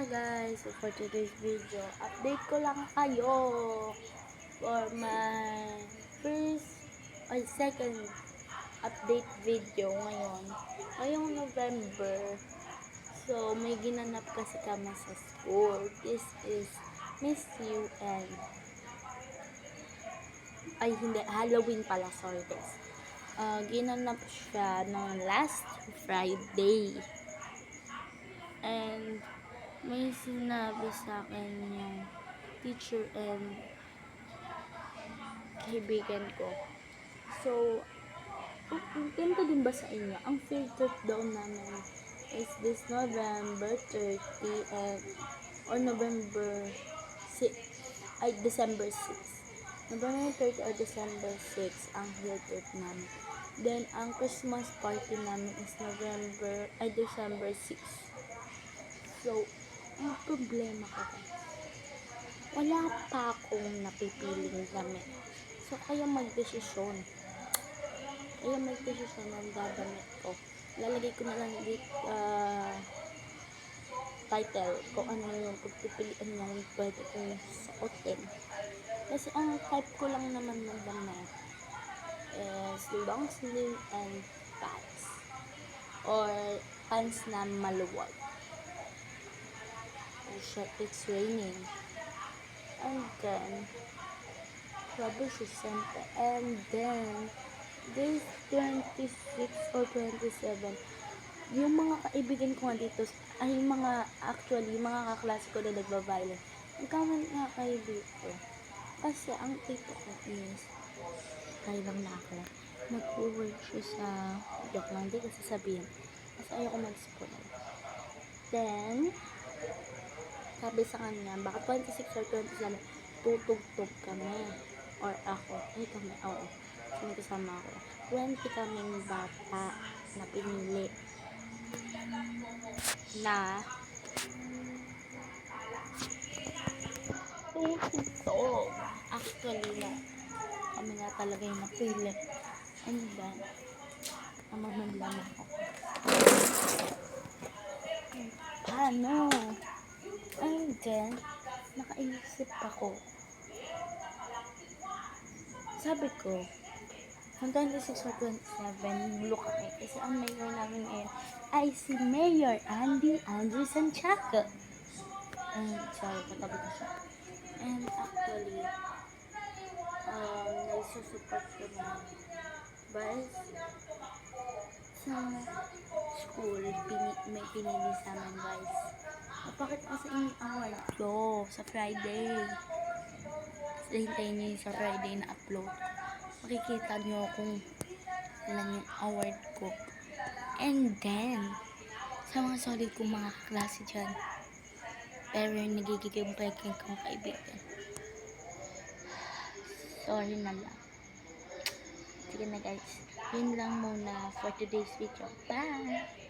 Hi guys, so for today's video, update ko lang kayo for my second update video ngayong November. So, may ginanap kasi kami sa school. This is Miss UN. Ay, hindi, Halloween pala, sorry guys. Ginanap siya nung last Friday. And may sinabi sa akin yung teacher and kaibigan ko. So, ganito din ba sa inyo? Ang field trip daw namin is this November 30 and or November 6 ay December 6. November 30 or December 6 ang field trip namin. Then, ang Christmas party namin is December 6. So, ang problema ko wala pa akong napipiling damit. So, kaya magdesisyon ng dadamit ko. Lalagay ko na lang dito title kung ano yung pagpipilian yung pwede kong suotin. Kasi ang type ko lang naman ng damit is long sleeve and pants. Or pants na maluwag. Oh shit, it's raining. And then, grabe siya siyempre. And then, this 26 or 27, yung mga kaibigan ko nga dito, ay mga kaklase ko na nagbabiolin. Nag-comment nga kayo dito. Kasi ang tito ko is, kayo lang nakakala, nag-work siya sa, joke lang, di kasi sabihin. Kasi ayoko mag-spoil. Then, sabi sa kanya, baka 26 or 27, tutugtog kami. Or ako, kami, oo. Sino kasama ako? 20 kaming bata na pinili na tutugtog. Actually, kami nga talaga yung napili. And then, mamamandlan ako. Paano? And then, nakaisip ako. Sabi ko, kung 26 or 27, look kami. Kasi ang mayor namin ngayon ay si Mayor Andy Santiago. And, sorry, katabi ko siya. And actually, nagsusupport ko na. But, sa school, may pinili sa amin guys. Bakit kasi yung award ko sa Friday? Kasi hintayin nyo yung sa Friday na upload ko. Makikita nyo kung ilan yung award ko. And then, sa mga solid kong mga kaklase dyan, pero nagigiging peking kong kaibigan. Sorry na lang. Sige na guys, yun lang muna for today's video. Bye!